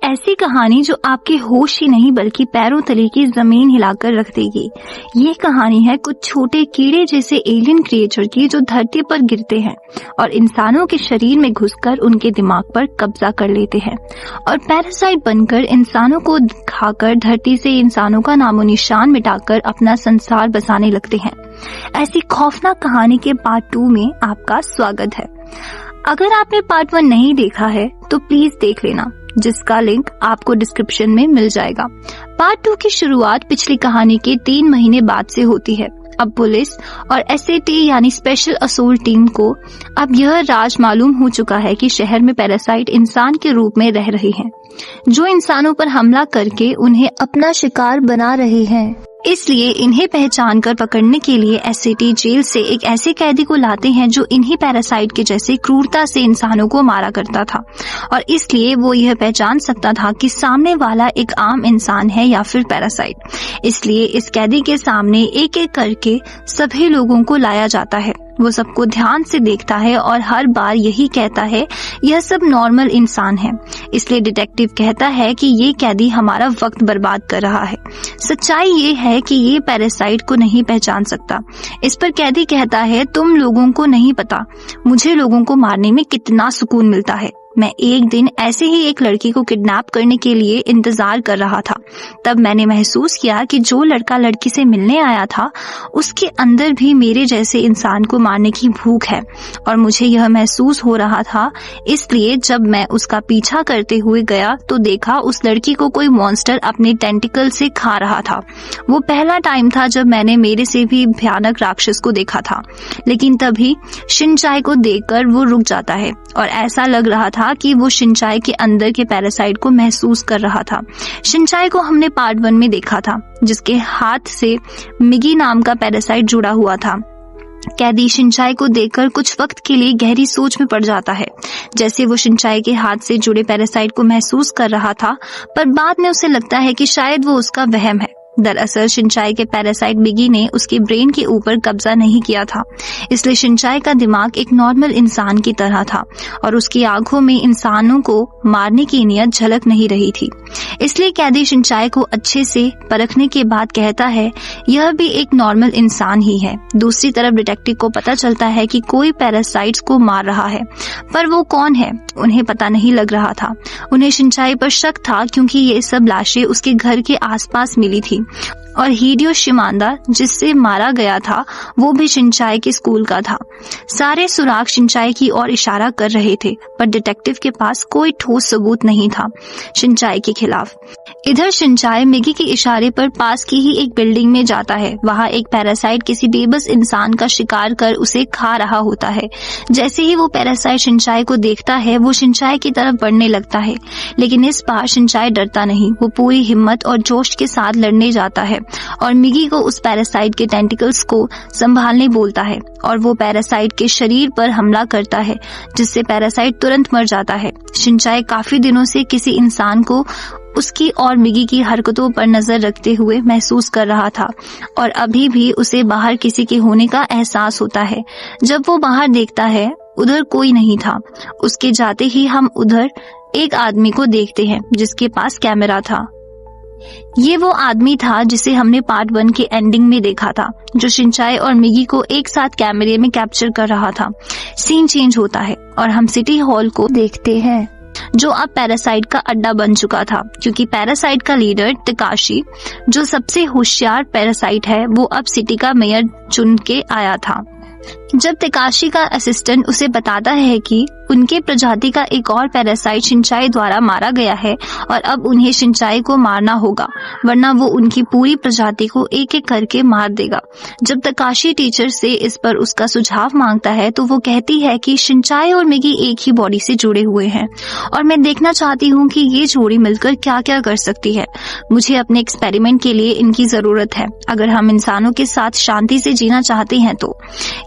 ऐसी कहानी जो आपके होश ही नहीं बल्कि पैरों तले की जमीन हिलाकर रख देगी। ये कहानी है कुछ छोटे कीड़े जैसे एलियन क्रिएचर की जो धरती पर गिरते हैं और इंसानों के शरीर में घुसकर उनके दिमाग पर कब्जा कर लेते हैं और पैरासाइट बनकर इंसानों को खाकर धरती से इंसानों का नामो निशान मिटाकर अपना संसार बसाने लगते हैं। ऐसी खौफनाक कहानी के पार्ट 2 में आपका स्वागत है। अगर आपने पार्ट 1 नहीं देखा है तो प्लीज देख लेना, जिसका लिंक आपको डिस्क्रिप्शन में मिल जाएगा। पार्ट 2 की शुरुआत पिछली कहानी के 3 महीने बाद से होती है। अब पुलिस और SAT यानी स्पेशल असोल्ट टीम को अब यह राज मालूम हो चुका है कि शहर में पैरासाइट इंसान के रूप में रह रहे हैं, जो इंसानों पर हमला करके उन्हें अपना शिकार बना रहे हैं। इसलिए इन्हें पहचान कर पकड़ने के लिए SAT जेल से एक ऐसे कैदी को लाते हैं जो इन्हीं पैरासाइट के जैसे क्रूरता से इंसानों को मारा करता था और इसलिए वो यह पहचान सकता था कि सामने वाला एक आम इंसान है या फिर पैरासाइट। इसलिए इस कैदी के सामने एक एक करके सभी लोगों को लाया जाता है। वो सबको ध्यान से देखता है और हर बार यही कहता है यह सब नॉर्मल इंसान है। इसलिए डिटेक्टिव कहता है कि ये कैदी हमारा वक्त बर्बाद कर रहा है। सच्चाई ये है कि ये पैरासाइट को नहीं पहचान सकता। इस पर कैदी कहता है तुम लोगों को नहीं पता मुझे लोगों को मारने में कितना सुकून मिलता है। मैं एक दिन ऐसे ही एक लड़की को किडनैप करने के लिए इंतजार कर रहा था। तब मैंने महसूस किया कि जो लड़का लड़की से मिलने आया था उसके अंदर भी मेरे जैसे इंसान को मारने की भूख है और मुझे यह महसूस हो रहा था। इसलिए जब मैं उसका पीछा करते हुए गया तो देखा उस लड़की को कोई मॉन्स्टर अपने टेंटिकल से खा रहा था। वो पहला टाइम था जब मैंने मेरे से भी भयानक राक्षस को देखा था। लेकिन तभी शिनचाई को देखकर वो रुक जाता है और ऐसा लग रहा था कि वो शिनचाई के अंदर के पैरासाइट को महसूस कर रहा था। शिनचाई को हमने पार्ट 1 में देखा था, जिसके हाथ से मिगी नाम का पैरासाइट जुड़ा हुआ था। कैदी शिनचाई को देखकर कुछ वक्त के लिए गहरी सोच में पड़ जाता है, जैसे वो शिनचाई के हाथ से जुड़े पैरासाइट को महसूस कर रहा था, पर बाद में उसे लगता है कि शायद वो उसका वहम है। दरअसल शिनचाई के पैरासाइट मिगी ने उसके ब्रेन के ऊपर कब्जा नहीं किया था, इसलिए शिनचाई का दिमाग एक नॉर्मल इंसान की तरह था और उसकी आंखों में इंसानों को मारने की नियत झलक नहीं रही थी। इसलिए कैदी शिनचाई को अच्छे से परखने के बाद कहता है यह भी एक नॉर्मल इंसान ही है। दूसरी तरफ डिटेक्टिव को पता चलता है कि कोई पैरासाइट्स को मार रहा है, पर वो कौन है उन्हें पता नहीं लग रहा था। उन्हें शिनचाई पर शक था क्योंकि ये सब लाशें उसके घर के आसपास मिली थी और हिडियो शिमादा जिससे मारा गया था वो भी शिनचाई के स्कूल का था। सारे सुराग शिनचाई की ओर इशारा कर रहे थे, पर डिटेक्टिव के पास कोई ठोस सबूत नहीं था शिनचाई के खिलाफ। इधर शिनचाई मिगी के इशारे पर पास की ही एक बिल्डिंग में जाता है। वहाँ एक पैरासाइट किसी बेबस इंसान का शिकार कर उसे खा रहा होता है। जैसे ही वो पैरासाइट शिनचाई को देखता है वो शिनचाई की तरफ बढ़ने लगता है, लेकिन इस बार शिनचाई डरता नहीं। वो पूरी हिम्मत और जोश के साथ लड़ने जाता है और मिगी को उस पैरासाइट के टेंटिकल्स को संभालने बोलता है और वो पैरासाइट के शरीर पर हमला करता है, जिससे पैरासाइट तुरंत मर जाता है। शिनचाई काफी दिनों से किसी इंसान को उसकी और मिगी की हरकतों पर नजर रखते हुए महसूस कर रहा था और अभी भी उसे बाहर किसी के होने का एहसास होता है। जब वो बाहर देखता है उधर कोई नहीं था। उसके जाते ही हम उधर एक आदमी को देखते हैं जिसके पास कैमरा था। ये वो आदमी था जिसे हमने पार्ट 1 के एंडिंग में देखा था, जो शिनचाई और मिगी को एक साथ कैमरे में कैप्चर कर रहा था। सीन चेंज होता है और हम सिटी हॉल को देखते हैं, जो अब पैरासाइट का अड्डा बन चुका था, क्योंकि पैरासाइट का लीडर तकाशी, जो सबसे होशियार पैरासाइट है, वो अब सिटी का मेयर चुन के आया था। जब तकाशी का असिस्टेंट उसे बताता है कि उनके प्रजाति का एक और पैरासाइट शिनचाई द्वारा मारा गया है और अब उन्हें शिनचाई को मारना होगा, वरना वो उनकी पूरी प्रजाति को एक एक करके मार देगा। जब तकाशी टीचर से इस पर उसका सुझाव मांगता है तो वो कहती है कि शिनचाई और मिगी एक ही बॉडी से जुड़े हुए हैं और मैं देखना चाहती हूँ कि ये जोड़ी मिलकर क्या क्या कर सकती है। मुझे अपने एक्सपेरिमेंट के लिए इनकी जरूरत है, अगर हम इंसानों के साथ शांति से जीना चाहते हैं तो।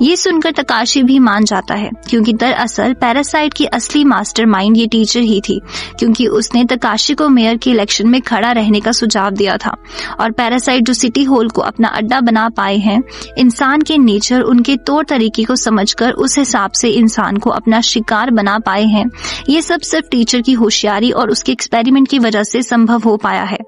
ये सुन सुनकर तकाशी भी मान जाता है, क्योंकि दरअसल पैरासाइट की असली मास्टरमाइंड ये टीचर ही थी, क्योंकि उसने तकाशी को मेयर के इलेक्शन में खड़ा रहने का सुझाव दिया था। और पैरासाइट जो सिटी हॉल को अपना अड्डा बना पाए हैं, इंसान के नेचर, उनके तौर तरीके को समझकर उस हिसाब से इंसान को अपना शिकार बना पाए हैं, ये सब सिर्फ टीचर की होशियारी और उसके एक्सपेरिमेंट की वजह से संभव हो पाया है।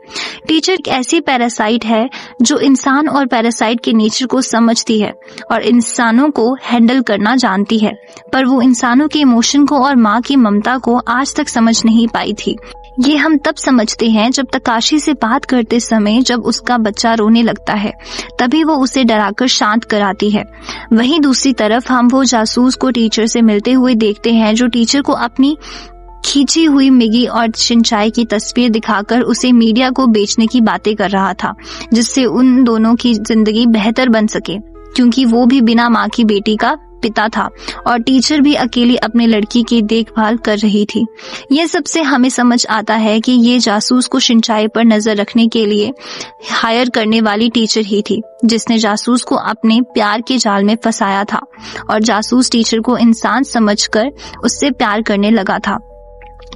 टीचर एक ऐसी पैरासाइट है जो इंसान और पैरासाइट के नेचर को समझती है और इंसानों को हैंडल करना जानती है, पर वो इंसानों के इमोशन को और माँ की ममता को आज तक समझ नहीं पाई थी। ये हम तब समझते हैं जब तकाशी से बात करते समय जब उसका बच्चा रोने लगता है, तभी वो उसे डराकर शांत कराती है। वहीं दूसरी तरफ हम वो जासूस को टीचर से मिलते हुए देखते हैं जो टीचर को अपनी खींची हुई मिगी और शिनचाई की तस्वीर दिखाकर उसे मीडिया को बेचने की बातें कर रहा था, जिससे उन दोनों की जिंदगी बेहतर बन सके, क्योंकि वो भी बिना माँ की बेटी का पिता था और टीचर भी अकेली अपने लड़की की देखभाल कर रही थी। ये सबसे हमें समझ आता है कि ये जासूस को शिनचाई पर नजर रखने के लिए हायर करने वाली टीचर ही थी, जिसने जासूस को अपने प्यार के जाल में फंसाया था और जासूस टीचर को इंसान समझकर उससे प्यार करने लगा था।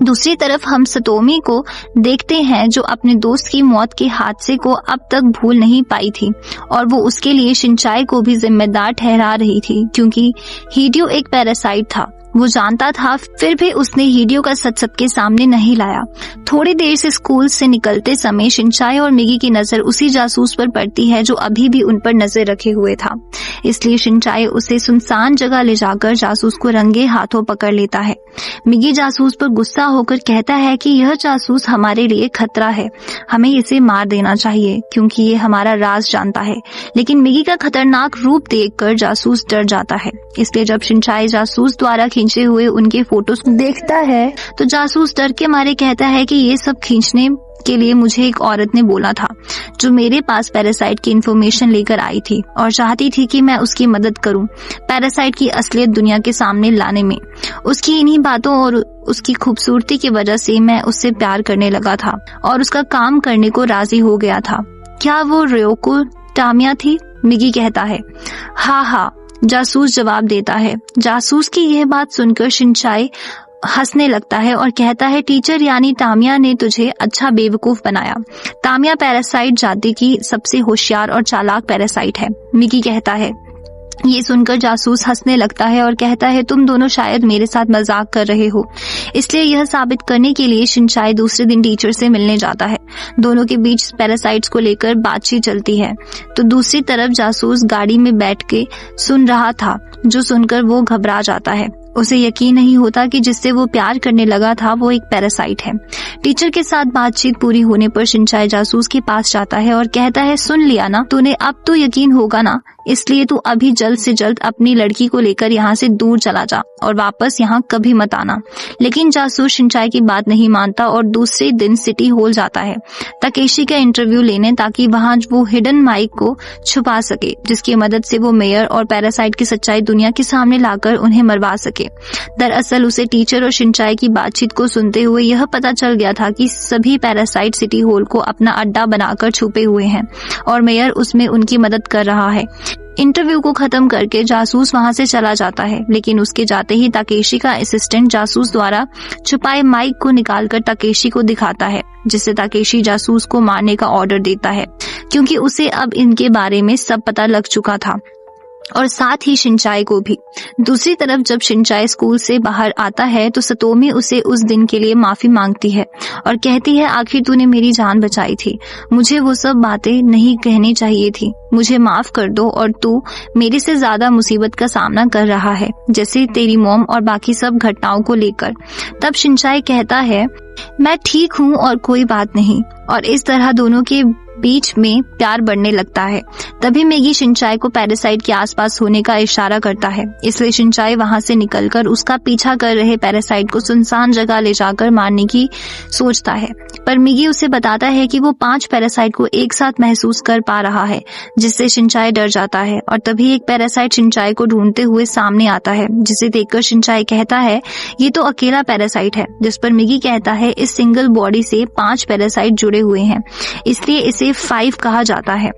दूसरी तरफ हम सतोमी को देखते हैं जो अपने दोस्त की मौत के हादसे को अब तक भूल नहीं पाई थी और वो उसके लिए शिनचाई को भी जिम्मेदार ठहरा रही थी, क्योंकि हीडियो एक पैरासाइट था। वो जानता था, फिर भी उसने हीडियो का सच सबके सामने नहीं लाया। थोड़ी देर से स्कूल से निकलते समय शिनचाई और मिगी की नजर उसी जासूस पर पड़ती है जो अभी भी उन पर नजर रखे हुए था। इसलिए शिनचाई उसे सुनसान जगह ले जाकर जासूस को रंगे हाथों पकड़ लेता है। मिगी जासूस पर गुस्सा होकर कहता है कि यह जासूस हमारे लिए खतरा है, हमें इसे मार देना चाहिए क्योंकि ये हमारा राज जानता है। लेकिन मिगी का खतरनाक रूप देखकर जासूस डर जाता है। इसलिए जब शिनचाई जासूस द्वारा खींचे हुए उनके फोटोज देखता है तो जासूस डर के मारे कहता है कि ये सब खींचने के लिए मुझे एक औरत ने बोला था जो मेरे पास पैरासाइट की इंफॉर्मेशन लेकर आई थी और चाहती थी कि मैं उसकी मदद करूं पैरासाइट की असलियत दुनिया के सामने लाने में। उसकी इन्हीं बातों और उसकी खूबसूरती की वजह से मैं उससे प्यार करने लगा था और उसका काम करने को राजी हो गया था। क्या वो रियोको टामिया थी? मिगी कहता है। हाँ, जासूस जवाब देता है। जासूस की यह बात सुनकर शिनचाई हंसने लगता है और कहता है, टीचर यानी टामिया ने तुझे अच्छा बेवकूफ बनाया। टामिया पैरासाइट जाति की सबसे होशियार और चालाक पैरासाइट है, मिगी कहता है। ये सुनकर जासूस हंसने लगता है और कहता है, तुम दोनों शायद मेरे साथ मजाक कर रहे हो। इसलिए यह साबित करने के लिए शिनचाई दूसरे दिन टीचर से मिलने जाता है। दोनों के बीच पैरासाइट्स को लेकर बातचीत चलती है। तो दूसरी तरफ जासूस गाड़ी में बैठ के सुन रहा था, जो सुनकर वो घबरा जाता है। उसे यकीन नहीं होता कि जिससे वो प्यार करने लगा था वो एक पैरासाइट है। टीचर के साथ बातचीत पूरी होने पर शिनचाई जासूस के पास जाता है और कहता है, सुन लिया ना तूने, अब तो यकीन होगा ना, इसलिए तू अभी जल्द से जल्द अपनी लड़की को लेकर यहाँ से दूर चला जा और वापस यहाँ कभी मत आना। लेकिन जासूस शिनचाई की बात नहीं मानता और दूसरे दिन सिटी हॉल जाता है ताकेशी का इंटरव्यू लेने, ताकि वहाँ वो हिडन माइक को छुपा सके, जिसकी मदद से वो मेयर और पैरासाइट की सच्चाई दुनिया के सामने लाकर उन्हें मरवा सके। दरअसल उसे टीचर और शिनचाई की बातचीत को सुनते हुए यह पता चल गया था कि सभी पैरासाइट सिटी हॉल को अपना अड्डा बनाकर छुपे हुए हैं और मेयर उसमें उनकी मदद कर रहा है। इंटरव्यू को खत्म करके जासूस वहां से चला जाता है, लेकिन उसके जाते ही ताकेशी का असिस्टेंट जासूस द्वारा छुपाए माइक को निकालकर ताकेशी को दिखाता है, जिससे ताकेशी जासूस को मारने का ऑर्डर देता है, क्योंकि उसे अब इनके बारे में सब पता लग चुका था और साथ ही शिनचाई को भी। दूसरी तरफ जब शिनचाई स्कूल से बाहर आता है तो सतोमी उसे उस दिन के लिए माफी मांगती है और कहती है, आखिर तूने मेरी जान बचाई थी, मुझे वो सब बातें नहीं कहनी चाहिए थी, मुझे माफ कर दो और तू मेरे से ज्यादा मुसीबत का सामना कर रहा है, जैसे तेरी मॉम और बाकी सब घटनाओं को लेकर। तब शिनचाई कहता है, मैं ठीक हूँ और कोई बात नहीं, और इस तरह दोनों के बीच में प्यार बढ़ने लगता है। तभी मिगी शिनचाई को पैरासाइट के आसपास होने का इशारा करता है, इसलिए शिनचाई वहां से निकलकर उसका पीछा कर रहे पैरासाइट को सुनसान जगह ले जाकर मारने की सोचता है, पर मिगी उसे बताता है कि वो 5 पैरासाइट को एक साथ महसूस कर पा रहा है, जिससे शिनचाई डर जाता है और तभी एक पैरासाइट शिनचाई को ढूंढते हुए सामने आता है, जिसे देखकर शिनचाई कहता है ये तो अकेला पैरासाइट है। जिस पर मिगी कहता है इस सिंगल बॉडी से 5 पैरासाइट जुड़े हुए हैं, इसलिए इसे 5 कहा जाता है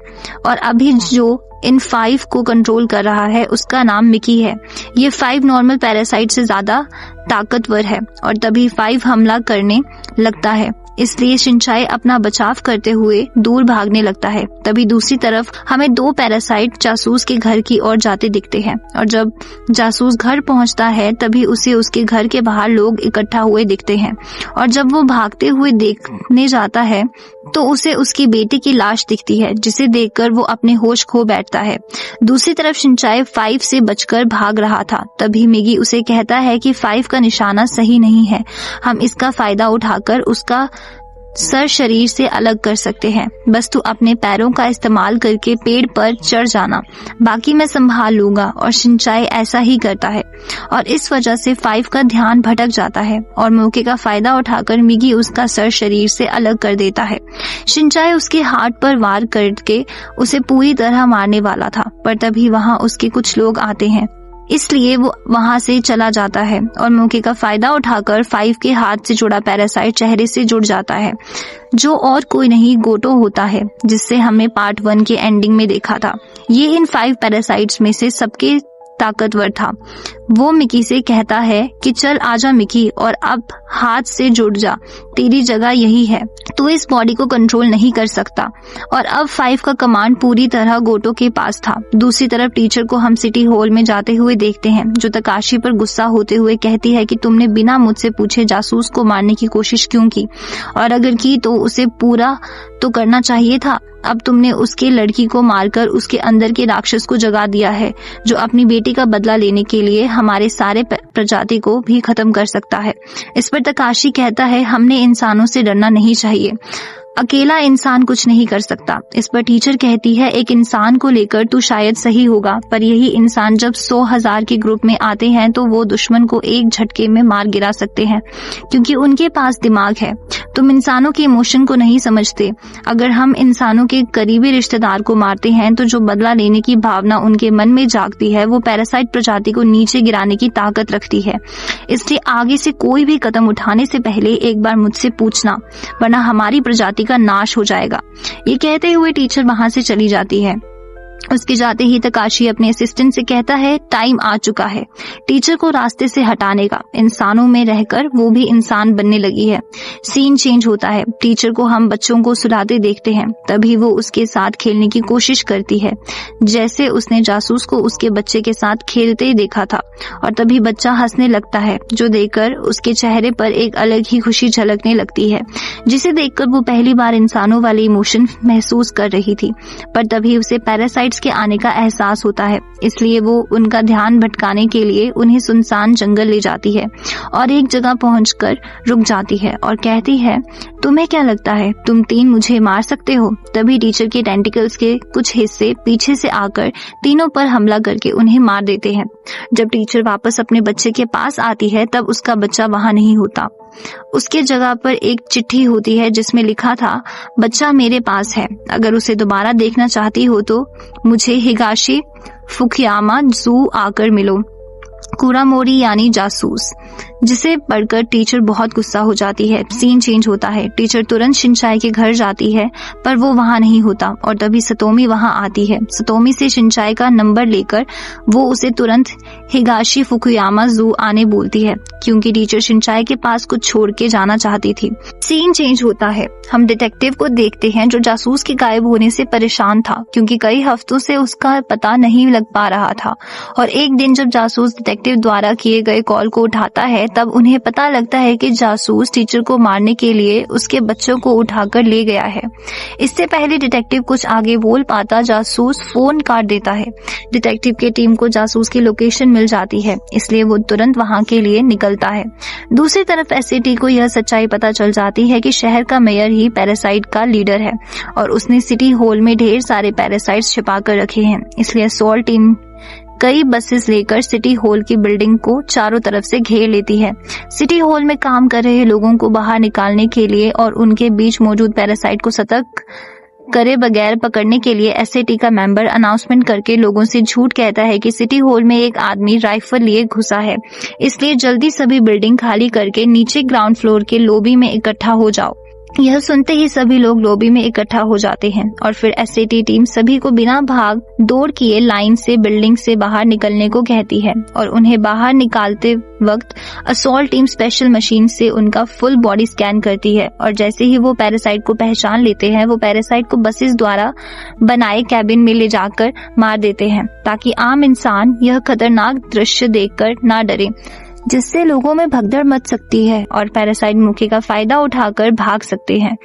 और अभी जो इन 5 को कंट्रोल कर रहा है उसका नाम मिकी है। ये 5 नॉर्मल पैरासाइट से ज्यादा ताकतवर है और तभी 5 हमला करने लगता है, इसलिए शिनचाई अपना बचाव करते हुए दूर भागने लगता है। तभी दूसरी तरफ हमें 2 पैरासाइट जासूस के घर की ओर जाते दिखते हैं और जब जासूस घर पहुंचता है तभी उसे उसके घर के बाहर लोग इकट्ठा हुए दिखते हैं और जब वो भागते हुए देखने जाता है तो उसे उसकी बेटी की लाश दिखती है, जिसे देखकर वो अपने होश खो बैठता है। दूसरी तरफ शिनचाई 5 से बचकर भाग रहा था, तभी मिगी उसे कहता है कि 5 का निशाना सही नहीं है, हम इसका फायदा उठाकर उसका सर शरीर से अलग कर सकते हैं। बस तू अपने पैरों का इस्तेमाल करके पेड़ पर चढ़ जाना, बाकी मैं संभाल लूंगा। और शिनचाई ऐसा ही करता है और इस वजह से 5 का ध्यान भटक जाता है और मौके का फायदा उठाकर मिगी उसका सर शरीर से अलग कर देता है। शिनचाई उसके हाथ पर वार करके उसे पूरी तरह मारने वाला था, पर तभी वहां उसके कुछ लोग आते हैं, इसलिए वो वहां से चला जाता है और मौके का फायदा उठाकर 5 के हाथ से जुड़ा पैरासाइट चेहरे से जुड़ जाता है, जो और कोई नहीं गोटो होता है, जिससे हमने पार्ट 1 के एंडिंग में देखा था। ये इन 5 पैरासाइट्स में से सबके ताकतवर था। वो मिकी से कहता है कि चल आजा मिकी और अब हाथ से जुड़ जा, तेरी जगह यही है, तू इस बॉडी को कंट्रोल नहीं कर सकता। और अब 5 का कमांड पूरी तरह गोटो के पास था। दूसरी तरफ टीचर को हम सिटी हॉल में जाते हुए देखते हैं, जो तकाशी पर गुस्सा होते हुए कहती है कि तुमने बिना मुझसे पूछे जासूस को मारने की कोशिश क्यों की, और अगर की तो उसे पूरा तो करना चाहिए था। अब तुमने उसके लड़की को मारकर उसके अंदर के राक्षस को जगा दिया है, जो अपनी बेटी का बदला लेने के लिए हमारे सारे प्रजाति को भी खत्म कर सकता है। इस पर तकाशी कहता है हमने इंसानों से डरना नहीं चाहिए, अकेला इंसान कुछ नहीं कर सकता। इस पर टीचर कहती है एक इंसान को लेकर तू शायद सही होगा, पर यही इंसान जब 100,000 के ग्रुप में आते हैं तो वो दुश्मन को एक झटके में मार गिरा सकते हैं, क्योंकि उनके पास दिमाग है। तुम इंसानों के इमोशन को नहीं समझते। अगर हम इंसानों के करीबी रिश्तेदार को मारते हैं तो जो बदला लेने की भावना उनके मन में जागती है वो पैरासाइट प्रजाति को नीचे गिराने की ताकत रखती है। इसलिए आगे से कोई भी कदम उठाने से पहले एक बार मुझसे पूछना, वरना हमारी प्रजाति का नाश हो जाएगा। ये कहते हुए टीचर वहां से चली जाती है। उसके जाते ही तकाशी अपने असिस्टेंट से कहता है टाइम आ चुका है टीचर को रास्ते से हटाने का, इंसानों में रहकर वो भी इंसान बनने लगी है। सीन चेंज होता है, टीचर को हम बच्चों को सुलाते देखते हैं, तभी वो उसके साथ खेलने की कोशिश करती है, जैसे उसने जासूस को उसके बच्चे के साथ खेलते ही देखा था, और तभी बच्चा हंसने लगता है, जो देखकर उसके चेहरे पर एक अलग ही खुशी झलकने लगती है, जिसे देखकर वो पहली बार इंसानों वाले इमोशन महसूस कर रही थी। पर तभी उसे पैरासाइट के आने का एहसास होता है, इसलिए वो उनका ध्यान भटकाने के लिए उन्हें सुनसान जंगल ले जाती है और एक जगह पहुंचकर रुक जाती है और कहती है तुम्हें क्या लगता है तुम 3 मुझे मार सकते हो? तभी टीचर के टेंटिकल्स के कुछ हिस्से पीछे से आकर तीनों पर हमला करके उन्हें मार देते हैं। जब टीचर वापस अपने बच्चे के पास आती है तब उसका बच्चा वहां नहीं होता। उसके जगह पर एक चिट्ठी होती है जिसमें लिखा था बच्चा मेरे पास है, अगर उसे दोबारा देखना चाहती हो तो मुझे हिगाशी फुकुयामा ज़ू आकर मिलो। कुरामोरी यानी जासूस, जिसे पढ़कर टीचर बहुत गुस्सा हो जाती है। सीन चेंज होता है, टीचर तुरंत शिनचाई के घर जाती है पर वो वहां नहीं होता और तभी सतोमी वहां आती है। सतोमी से शिनचाई का नंबर लेकर वो उसे तुरंत हिगाशी फुकुयामा ज़ू आने बोलती है, क्योंकि टीचर शिनचाई के पास कुछ छोड़ के जाना चाहती थी। सीन चेंज होता है, हम डिटेक्टिव को देखते हैं जो जासूस के गायब होने से परेशान था, क्योंकि कई हफ्तों से उसका पता नहीं लग पा रहा था। और एक दिन जब जासूस डिटेक्टिव द्वारा किए गए कॉल को उठाता है तब उन्हें पता लगता है कि जासूस टीचर को मारने के लिए उसके बच्चों को उठाकर ले गया है। इससे पहले डिटेक्टिव कुछ आगे बोल पाता, जासूस फोन काट देता है। डिटेक्टिव की टीम को जासूस की लोकेशन मिल जाती है, इसलिए वो तुरंत वहां के लिए निकलता है। दूसरी तरफ एसएटी को यह सच्चाई पता चल जाती है कि शहर का मेयर ही पैरासाइट का लीडर है और उसने सिटी हॉल में ढेर सारे पैरासाइट्स छिपा कर रखे हैं। इसलिए असॉल्ट टीम कई बसेस लेकर सिटी हॉल की बिल्डिंग को चारों तरफ से घेर लेती है। सिटी हॉल में काम कर रहे लोगों को बाहर निकालने के लिए और उनके बीच मौजूद पैरासाइट को सतर्क करे बगैर पकड़ने के लिए एसएटी का मेंबर अनाउंसमेंट करके लोगों से झूठ कहता है कि सिटी हॉल में एक आदमी राइफल लिए घुसा है, इसलिए जल्दी सभी बिल्डिंग खाली करके नीचे ग्राउंड फ्लोर के लॉबी में इकट्ठा हो जाओ। यह सुनते ही सभी लोग लॉबी में इकट्ठा हो जाते हैं और फिर एसएटी टीम सभी को बिना भाग दौड़ किए लाइन से बिल्डिंग से बाहर निकलने को कहती है और उन्हें बाहर निकालते वक्त असॉल्ट टीम स्पेशल मशीन से उनका फुल बॉडी स्कैन करती है और जैसे ही वो पैरासाइट को पहचान लेते हैं वो पैरासाइट को बसेस द्वारा बनाए कैबिन में ले जाकर मार देते हैं ताकि आम इंसान यह खतरनाक दृश्य देखकर ना डरे, जिससे लोगों में भगदड़ मच सकती है और पैरासाइट मौके का फायदा उठाकर भाग सकते हैं।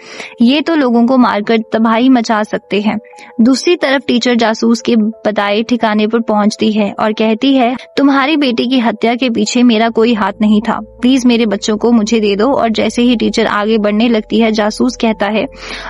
ये तो लोगों को मारकर तबाही मचा सकते हैं। दूसरी तरफ टीचर जासूस के बताए ठिकाने पर पहुंचती है और कहती है, तुम्हारी बेटी की हत्या के पीछे मेरा कोई हाथ नहीं था, प्लीज मेरे बच्चों को मुझे दे दो। और जैसे ही टीचर आगे बढ़ने लगती है, जासूस कहता है,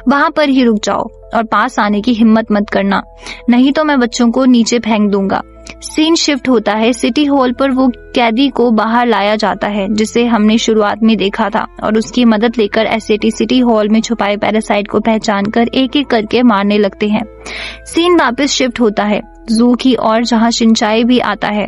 वहां पर ही रुक जाओ और पास आने की हिम्मत मत करना, नहीं तो मैं बच्चों को नीचे फेंक दूंगा। सीन शिफ्ट होता है। सिटी हॉल पर वो कैदी को बाहर लाया जाता है जिसे हमने शुरुआत में देखा था और उसकी मदद लेकर एसएटी सिटी हॉल में छुपाए पैरासाइट को पहचानकर एक एक करके मारने लगते हैं। सीन वापस शिफ्ट होता है जू की और जहाँ शिनचाई भी आता है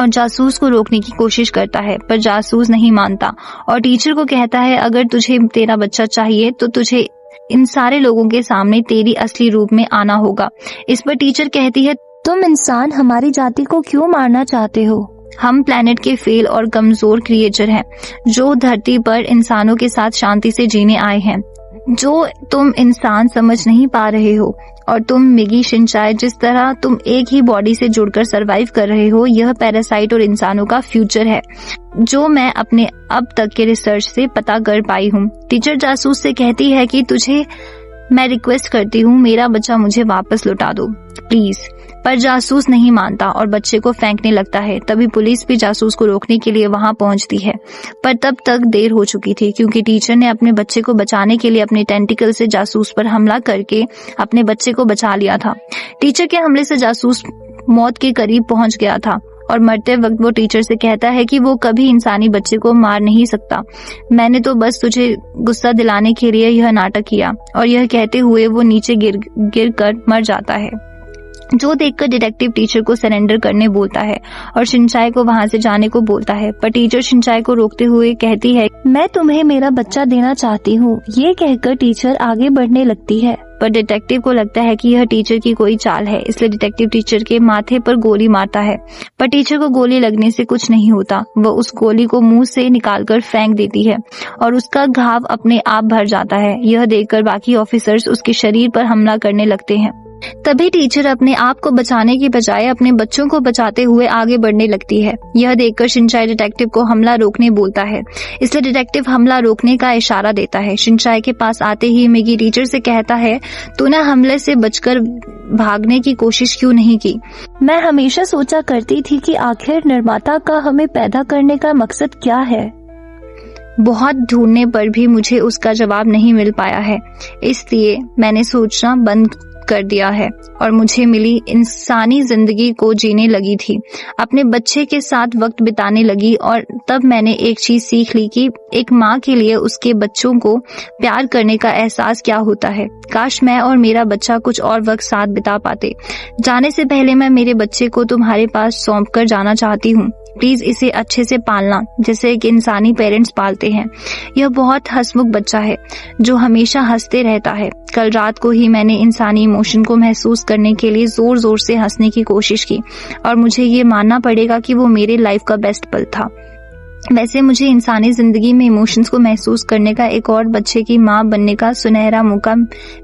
और जासूस को रोकने की कोशिश करता है, पर जासूस नहीं मानता और टीचर को कहता है, अगर तुझे तेरा बच्चा चाहिए तो तुझे इन सारे लोगों के सामने तेरी असली रूप में आना होगा। इस पर टीचर कहती है, तुम इंसान हमारी जाति को क्यों मारना चाहते हो? हम प्लेनेट के फेल और कमजोर क्रिएचर हैं जो धरती पर इंसानों के साथ शांति से जीने आए हैं, जो तुम इंसान समझ नहीं पा रहे हो। और तुम मिगी शिनचाई, जिस तरह तुम एक ही बॉडी से जुड़कर सरवाइव कर रहे हो, यह पैरासाइट और इंसानों का फ्यूचर है जो मैं अपने अब तक के रिसर्च से पता कर पाई हूँ। टीचर जासूस से कहती है कि तुझे मैं रिक्वेस्ट करती हूँ, मेरा बच्चा मुझे वापस लौटा दो प्लीज। पर जासूस नहीं मानता और बच्चे को फेंकने लगता है। तभी पुलिस भी जासूस को रोकने के लिए वहां पहुंचती है, पर तब तक देर हो चुकी थी क्योंकि टीचर ने अपने बच्चे को बचाने के लिए अपने टेंटिकल से जासूस पर हमला करके अपने बच्चे को बचा लिया था। टीचर के हमले से जासूस मौत के करीब पहुंच गया था और मरते वक्त वो टीचर से कहता है कि वो कभी इंसानी बच्चे को मार नहीं सकता, मैंने तो बस तुझे गुस्सा दिलाने के लिए यह नाटक किया। और यह कहते हुए वो नीचे गिर कर मर जाता है, जो देखकर डिटेक्टिव टीचर को सरेंडर करने बोलता है और शिनचाई को वहां से जाने को बोलता है, पर टीचर शिनचाई को रोकते हुए कहती है, मैं तुम्हें मेरा बच्चा देना चाहती हूँ। ये कहकर टीचर आगे बढ़ने लगती है, पर डिटेक्टिव को लगता है कि यह टीचर की कोई चाल है, इसलिए डिटेक्टिव टीचर के माथे पर गोली मारता है, पर टीचर को गोली लगने से कुछ नहीं होता। वह उस गोली को मुंह से निकालकर फेंक देती है और उसका घाव अपने आप भर जाता है। यह देखकर बाकी ऑफिसर्स उसके शरीर पर हमला करने लगते हैं। तभी टीचर अपने आप को बचाने की बजाय अपने बच्चों को बचाते हुए आगे बढ़ने लगती है। यह देखकर शिनचाई डिटेक्टिव को हमला रोकने बोलता है, इसलिए डिटेक्टिव हमला रोकने का इशारा देता है। शिनचाई के पास आते ही मिगी टीचर से कहता है, तूने हमले से बचकर भागने की कोशिश क्यों नहीं की? मैं हमेशा सोचा करती थी कि आखिर निर्माता का हमें पैदा करने का मकसद क्या है। बहुत ढूंढने पर भी मुझे उसका जवाब नहीं मिल पाया है, इसलिए मैंने सोचना बंद कर दिया है और मुझे मिली इंसानी जिंदगी को जीने लगी थी, अपने बच्चे के साथ वक्त बिताने लगी। और तब मैंने एक चीज सीख ली कि एक माँ के लिए उसके बच्चों को प्यार करने का एहसास क्या होता है। काश मैं और मेरा बच्चा कुछ और वक्त साथ बिता पाते। जाने से पहले मैं मेरे बच्चे को तुम्हारे पास सौंप कर जाना चाहती हूँ, प्लीज इसे अच्छे से पालना जैसे एक इंसानी पेरेंट्स पालते हैं। यह बहुत हंसमुख बच्चा है जो हमेशा हंसते रहता है। कल रात को ही मैंने इंसानी इमोशन को महसूस करने के लिए जोर जोर से हंसने की कोशिश की और मुझे ये मानना पड़ेगा कि वो मेरे लाइफ का बेस्ट पल था। वैसे मुझे इंसानी जिंदगी में इमोशंस को महसूस करने का एक और बच्चे की माँ बनने का सुनहरा मौका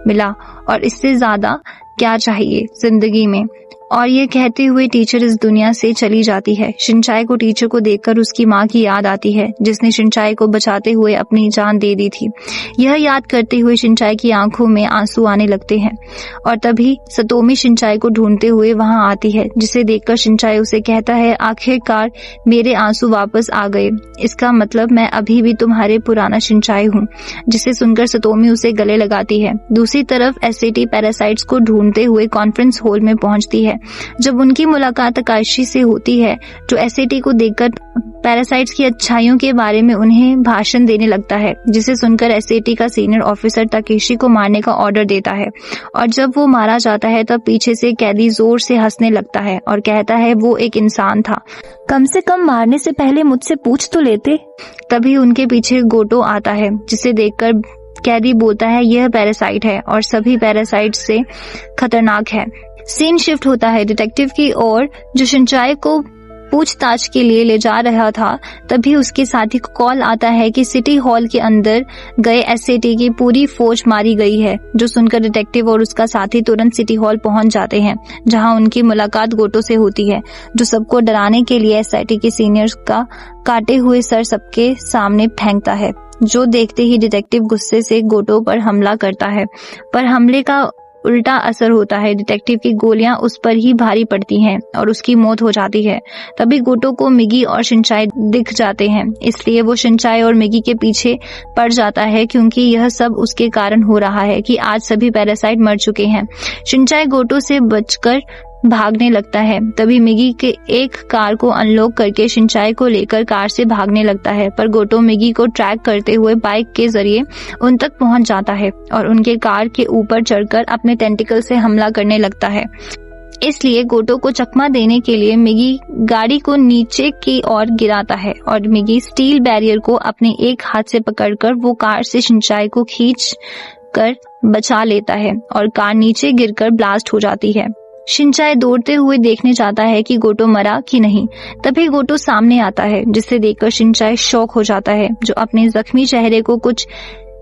मिला और इससे ज्यादा क्या चाहिए जिंदगी में। और ये कहते हुए टीचर इस दुनिया से चली जाती है। शिनचाई को टीचर को देखकर उसकी माँ की याद आती है जिसने शिनचाई को बचाते हुए अपनी जान दे दी थी। यह याद करते हुए शिनचाई की आंखों में आंसू आने लगते हैं और तभी सतोमी शिनचाई को ढूंढते हुए वहां आती है, जिसे देखकर शिनचाई उसे कहता है, आखिरकार मेरे आंसू वापस आ गए, इसका मतलब मैं अभी भी तुम्हारे पुराना शिनचाई हूँ। जिसे सुनकर सतोमी उसे गले लगाती है। दूसरी तरफ एसएटी पैरासाइट्स को ढूंढते हुए कॉन्फ्रेंस हॉल में पहुंचती है जब उनकी मुलाकात तकाशी से होती है जो एसएटी को देखकर पैरासाइट्स की अच्छाइयों के बारे में उन्हें भाषण देने लगता है, जिसे सुनकर एसएटी का सीनियर ऑफिसर ताकेशी को मारने का ऑर्डर देता है। और जब वो मारा जाता है तब पीछे से कैदी जोर से हंसने लगता है और कहता है वो एक इंसान था, कम से कम मारने से पहले मुझसे पूछ तो लेते। तभी उनके पीछे गोटो आता है, जिसे देखकर कैदी बोलता है यह पैरासाइट है और सभी पैरासाइट से खतरनाक है। सीन शिफ्ट होता है डिटेक्टिव की ओर जो शिनचाई को पूछताछ के लिए ले जा रहा था। तभी उसके साथी को कॉल आता है कि सिटी हॉल के अंदर गए एसएटी की पूरी फौज मारी गई है, जो सुनकर डिटेक्टिव और उसका साथी तुरंत सिटी हॉल पहुंच जाते हैं, जहां उनकी मुलाकात गोटो से होती है, जो सबको डराने के लिए एसआईटी के सीनियर्स का काटे हुए सर सबके सामने फेंकता है, जो देखते ही डिटेक्टिव गुस्से से गोटो पर हमला करता है, पर हमले का उल्टा असर होता है। डिटेक्टिव की गोलियां उस पर ही भारी पड़ती हैं और उसकी मौत हो जाती है। तभी गोटो को मिगी और शिनचाई दिख जाते हैं, इसलिए वो शिनचाई और मिगी के पीछे पड़ जाता है, क्योंकि यह सब उसके कारण हो रहा है कि आज सभी पैरासाइट मर चुके हैं। शिनचाई गोटो से बचकर भागने लगता है। तभी मिगी के एक कार को अनलॉक करके शिनचाई को लेकर कार से भागने लगता है, पर गोटो मिगी को ट्रैक करते हुए बाइक के जरिए उन तक पहुंच जाता है और उनके कार के ऊपर चढ़कर अपने टेंटिकल से हमला करने लगता है। इसलिए गोटो को चकमा देने के लिए मिगी गाड़ी को नीचे की ओर गिराता है और मिगी स्टील बैरियर को अपने एक हाथ से पकड़कर वो कार से शिनचाई को खींच कर बचा लेता है और कार नीचे गिरकर ब्लास्ट हो जाती है। शिनचाई दौड़ते हुए देखने जाता है कि गोटो मरा कि नहीं। तभी गोटो सामने आता है, जिसे देखकर शिनचाई शॉक हो जाता है, जो अपने जख्मी चेहरे को कुछ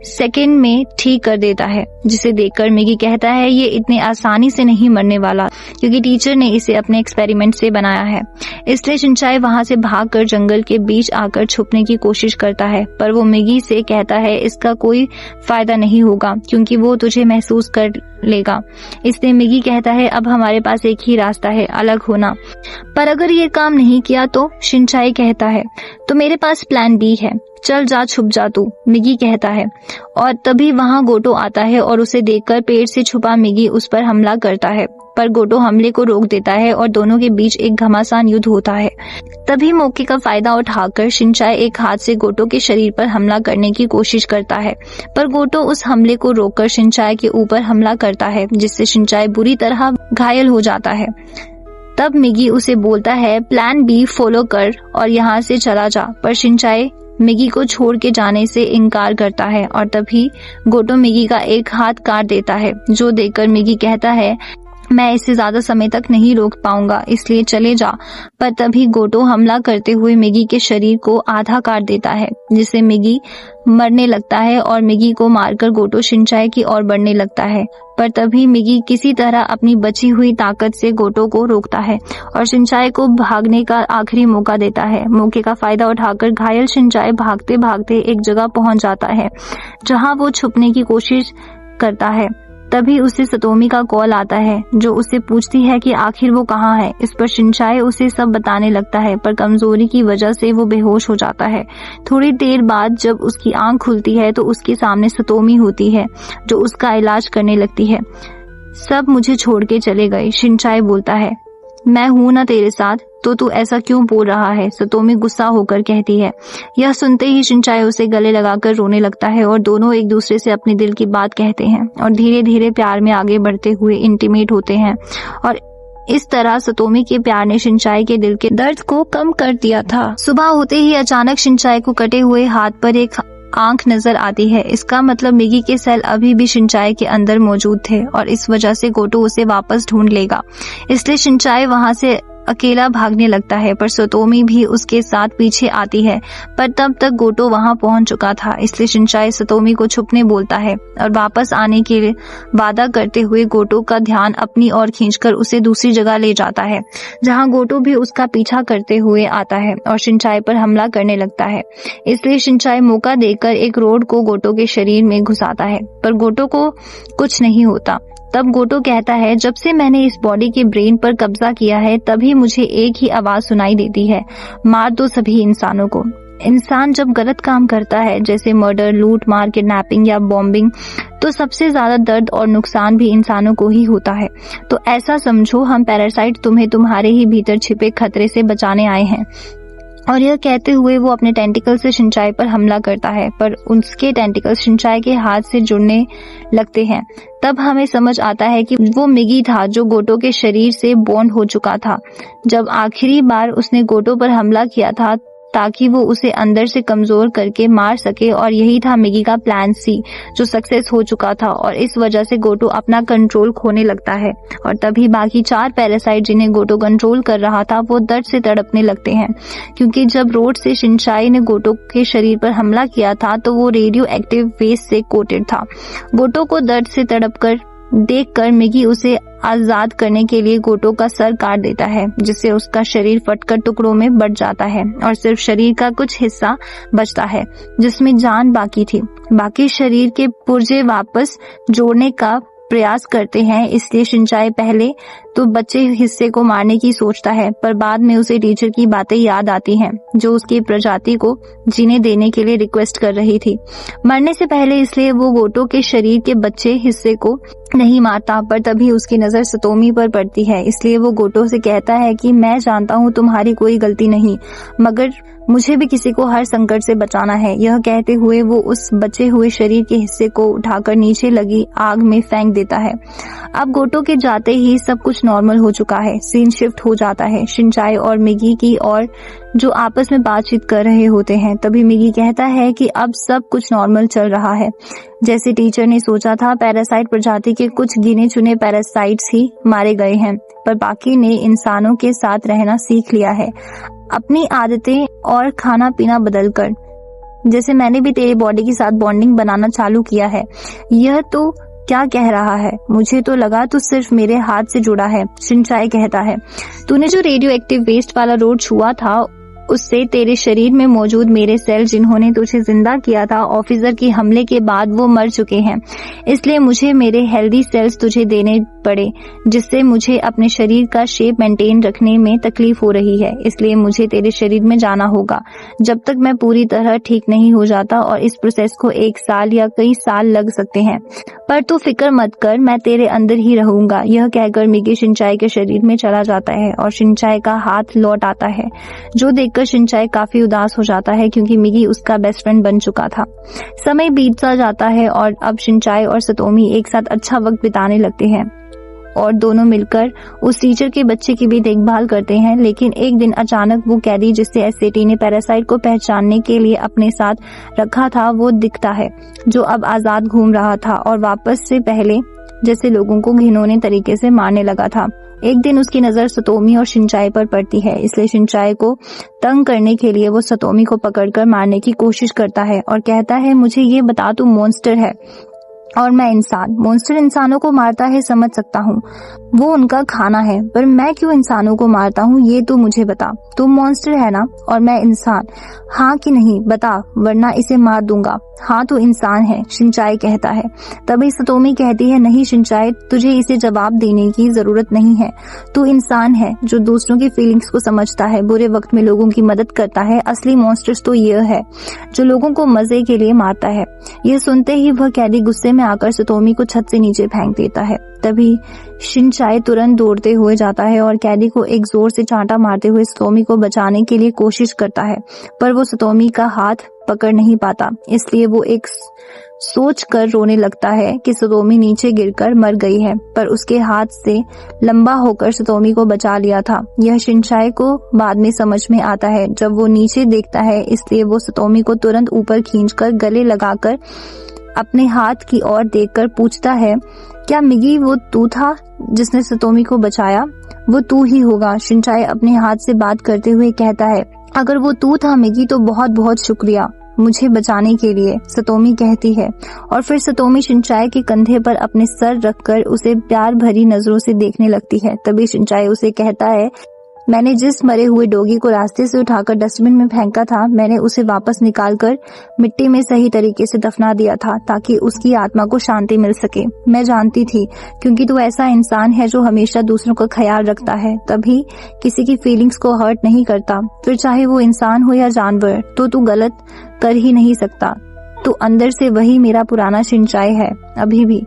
सेकंड में ठीक कर देता है, जिसे देखकर मिगी कहता है ये इतने आसानी से नहीं मरने वाला, क्योंकि टीचर ने इसे अपने एक्सपेरिमेंट से बनाया है। इसलिए शिनचाई वहां से भागकर जंगल के बीच आकर छुपने की कोशिश करता है, पर वो मिगी से कहता है इसका कोई फायदा नहीं होगा, क्योंकि वो तुझे महसूस कर लेगा। इसलिए मिगी कहता है अब हमारे पास एक ही रास्ता है, अलग होना। पर अगर ये काम नहीं किया तो शिनचाई कहता है तो मेरे पास प्लान बी है, चल जा छुप जा तू, मिगी कहता है। और तभी वहां गोटो आता है और उसे देखकर पेड़ से छुपा मिगी उस पर हमला करता है, पर गोटो हमले को रोक देता है और दोनों के बीच एक घमासान युद्ध होता है। तभी मौके का फायदा उठाकर शिनचाई एक हाथ से गोटो के शरीर पर हमला करने की कोशिश करता है, पर गोटो उस हमले को रोककर शिनचाई के ऊपर हमला करता है, जिससे शिनचाई बुरी तरह घायल हो जाता है। तब मिगी उसे बोलता है प्लान बी फॉलो कर और यहाँ से चला जा, पर शिनचाई मिगी को छोड़ के जाने से इनकार करता है और तभी गोटो मिगी का एक हाथ काट देता है, जो देखकर मिगी कहता है मैं इसे ज्यादा समय तक नहीं रोक पाऊंगा, इसलिए चले जा। पर तभी गोटो हमला करते हुए मिगी के शरीर को आधा काट देता है, जिससे मिगी मरने लगता है और मिगी को मारकर गोटो शिनचाई की ओर बढ़ने लगता है। पर तभी मिगी किसी तरह अपनी बची हुई ताकत से गोटो को रोकता है और शिनचाई को भागने का आखिरी मौका देता है। मौके का फायदा उठाकर घायल शिनचाई भागते भागते एक जगह पहुंच जाता है, जहां वो छुपने की कोशिश करता है। तभी उसे सतोमी का कॉल आता है, जो उससे पूछती है कि आखिर वो कहाँ है। इस पर शिनचाई उसे सब बताने लगता है, पर कमजोरी की वजह से वो बेहोश हो जाता है। थोड़ी देर बाद जब उसकी आंख खुलती है तो उसके सामने सतोमी होती है, जो उसका इलाज करने लगती है। सब मुझे छोड़ के चले गए, शिनचाई बोलता है। मैं हूं ना तेरे साथ, तो तू ऐसा क्यों बोल रहा है, सतोमी गुस्सा होकर कहती है। यह सुनते ही शिनचाई उसे गले लगाकर रोने लगता है और दोनों एक दूसरे से अपने दिल की बात कहते हैं और धीरे धीरे प्यार में आगे बढ़ते हुए इंटीमेट होते हैं। और इस तरह सतोमी के प्यार ने शिनचाई के दिल के दर्द को कम कर दिया था। सुबह होते ही अचानक शिनचाई को कटे हुए हाथ पर एक आंख नजर आती है। इसका मतलब मिगी के सेल अभी भी शिनचाई के अंदर मौजूद थे और इस वजह से गोटो उसे वापस ढूंढ लेगा। इसलिए शिनचाई वहां से अकेला भागने लगता है, पर सतोमी भी उसके साथ पीछे आती है, पर तब तक गोटो वहां पहुंच चुका था। इसलिए शिनचाई सतोमी को छुपने बोलता है और वापस आने के लिए वादा करते हुए गोटो का ध्यान अपनी ओर खींचकर उसे दूसरी जगह ले जाता है, जहां गोटो भी उसका पीछा करते हुए आता है और शिनचाई पर हमला करने लगता है। इसलिए शिनचाई मौका देकर एक रोड को गोटो के शरीर में घुसाता है, पर गोटो को कुछ नहीं होता। तब गोटो कहता है जब से मैंने इस बॉडी के ब्रेन पर कब्जा किया है तभी मुझे एक ही आवाज सुनाई देती है, मार दो सभी इंसानों को। इंसान जब गलत काम करता है, जैसे मर्डर, लूट मार, किडनैपिंग या बॉम्बिंग, तो सबसे ज्यादा दर्द और नुकसान भी इंसानों को ही होता है। तो ऐसा समझो, हम पैरासाइट तुम्हें तुम्हारे ही भीतर छिपे खतरे से बचाने आए हैं। और यह कहते हुए वो अपने टेंटिकल से शिनचाई पर हमला करता है, पर उसके टेंटिकल्स शिनचाई के हाथ से जुड़ने लगते हैं। तब हमें समझ आता है कि वो मिगी था जो गोटो के शरीर से बॉन्ड हो चुका था। जब आखिरी बार उसने गोटो पर हमला किया था ताकि वो उसे अंदर से कमजोर करके मार सके, और यही था मिगी का प्लान सी, जो सक्सेस हो चुका था। और इस वजह से गोटो अपना कंट्रोल खोने लगता है, और तभी बाकी 4 पैरासाइट जिन्हें गोटो कंट्रोल कर रहा था वो दर्द से तड़पने लगते हैं, क्योंकि जब रोड से शिनचाई ने गोटो के शरीर पर हमला किया था तो वो रेडियो एक्टिव वेस्ट से कोटेड था। गोटो को दर्द से तड़पकर देखकर मिगी उसे आजाद करने के लिए गोटो का सर काट देता है, जिससे उसका शरीर फटकर टुकड़ों में बट जाता है और सिर्फ शरीर का कुछ हिस्सा बचता है जिसमें जान बाकी थी। बाकी शरीर के पुर्जे वापस जोड़ने का प्रयास करते हैं, इसलिए शिनचाई पहले तो बचे हिस्से को मारने की सोचता है, पर बाद में उसे टीचर की बातें याद आती हैं जो उसकी प्रजाति को जीने देने के लिए रिक्वेस्ट कर रही थी। मरने से पहले इसलिए वो गोटो के शरीर के बचे हिस्से को नहीं मारता, पर तभी उसकी नजर सतोमी पर पड़ती है, इसलिए वो गोटो से कहता है कि मैं जानता हूँ तुम्हारी कोई गलती नहीं, मगर मुझे भी किसी को हर संकट से बचाना है। यह कहते हुए वो उस बचे हुए शरीर के हिस्से को उठाकर नीचे लगी आग में फेंक देता है। अब गोटो के जाते ही सब कुछ नॉर्मल हो चुका है। सीन शिफ्ट हो जाता है शिनचाई और मिगी की और जो आपस में बातचीत कर रहे होते हैं। तभी मिगी कहता है कि अब सब कुछ नॉर्मल चल रहा है, जैसे टीचर ने सोचा था। पैरासाइट प्रजाति के कुछ गिने चुने पैरासाइट्स ही मारे गए हैं, पर बाकी ने इंसानों के साथ रहना सीख लिया है, अपनी आदतें और खाना पीना बदलकर। जैसे मैंने भी तेरी बॉडी के साथ बॉन्डिंग बनाना चालू किया है। यह तो क्या कह रहा है? मुझे तो लगा तू सिर्फ मेरे हाथ से जुड़ा है। शिनचाई कहता है, तूने जो रेडियो एक्टिव वेस्ट वाला रोड छुआ था उससे तेरे शरीर में मौजूद मेरे सेल जिन्होंने तुझे जिंदा किया था ऑफिसर के हमले के बाद वो मर चुके हैं, इसलिए मुझे मेरे हेल्दी सेल्स तुझे देने पड़े, जिससे मुझे अपने शरीर का शेप मेंटेन रखने में तकलीफ हो रही है। इसलिए मुझे तेरे शरीर में जाना होगा जब तक मैं पूरी तरह ठीक नहीं हो जाता, और इस प्रोसेस को 1 साल या कई साल लग सकते हैं, पर तू फिक्र मत कर, मैं तेरे अंदर ही रहूंगा। यह कहकर मिगी शिनचाई के शरीर में चला जाता है और शिनचाई का हाथ लौट आता है, जो देखकर शिनचाई काफी उदास हो जाता है क्योंकि मिगी उसका बेस्ट फ्रेंड बन चुका था। समय बीतता जाता है और अब शिनचाई और सतोमी एक साथ अच्छा वक्त बिताने लगते हैं और दोनों मिलकर उस टीचर के बच्चे की भी देखभाल करते हैं। लेकिन एक दिन अचानक वो कैदी जिसे एसएटी ने पैरासाइट को पहचानने के लिए अपने साथ रखा था वो दिखता है, जो अब आजाद घूम रहा था और वापस से पहले जैसे लोगों को घिनौने तरीके से मारने लगा था। एक दिन उसकी नजर सतोमी और शिनचाई पर पड़ती है, इसलिए शिनचाई को तंग करने के लिए वो सतोमी को पकड़कर मारने की कोशिश करता है और कहता है, मुझे ये बता तू मॉन्स्टर है और मैं इंसान। मॉन्स्टर इंसानों को मारता है, समझ सकता हूँ, वो उनका खाना है, पर मैं क्यों इंसानों को मारता हूँ ये तू मुझे बता। तुम मॉन्स्टर है ना और मैं इंसान, हाँ कि नहीं बता, वरना इसे मार दूंगा। हाँ तू इंसान है, शिनचाई कहता है। तभी सतोमी कहती है, नहीं शिनचाई, तुझे इसे जवाब देने की जरूरत नहीं है। तू इंसान है जो दूसरों की फीलिंग्स को समझता है, बुरे वक्त में लोगों की मदद करता है। असली मॉन्स्टर्स तो यह है जो लोगों को मजे के लिए मारता है। यह सुनते ही वह कैदी गुस्से में आकर सतोमी को छत से नीचे फेंक देता है। तभी शिनचाई तुरंत दौड़ते हुए जाता है और कैदी को एक जोर से चांटा मारते हुए सतोमी को बचाने के लिए कोशिश करता है, पर वो सतोमी का हाथ पकड़ नहीं पाता। इसलिए वो एक सोच कर रोने लगता है कि सतोमी नीचे गिरकर मर गई है, पर उसके हाथ से लंबा होकर सतोमी को बचा लिया था। यह शिनचाई को बाद में समझ में आता है जब वो नीचे देखता है, इसलिए वो सतोमी को तुरंत ऊपर खींचकर गले लगाकर अपने हाथ की ओर देखकर पूछता है, क्या मिगी वो तू था जिसने सतोमी को बचाया? वो तू ही होगा, शिनचाई अपने हाथ से बात करते हुए कहता है। अगर वो तू था मिगी तो बहुत बहुत शुक्रिया मुझे बचाने के लिए, सतोमी कहती है। और फिर सतोमी शिनचाई के कंधे पर अपने सर रखकर उसे प्यार भरी नजरों से देखने लगती है। तभी शिनचाई उसे कहता है, मैंने जिस मरे हुए डॉगी को रास्ते से उठाकर डस्टबिन में फेंका था, मैंने उसे वापस निकालकर मिट्टी में सही तरीके से दफना दिया था ताकि उसकी आत्मा को शांति मिल सके। मैं जानती थी क्योंकि तू ऐसा इंसान है जो हमेशा दूसरों का ख्याल रखता है, तभी किसी की फीलिंग्स को हर्ट नहीं करता, फिर चाहे वो इंसान हो या जानवर, तो तू गलत कर ही नहीं सकता। तो अंदर से वही मेरा पुराना सिंचाई है अभी भी।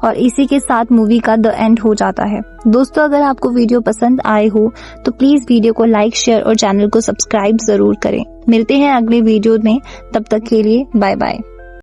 और इसी के साथ मूवी का द एंड हो जाता है। दोस्तों, अगर आपको वीडियो पसंद आए हो तो प्लीज वीडियो को लाइक, शेयर और चैनल को सब्सक्राइब जरूर करें। मिलते हैं अगले वीडियो में, तब तक के लिए बाय बाय।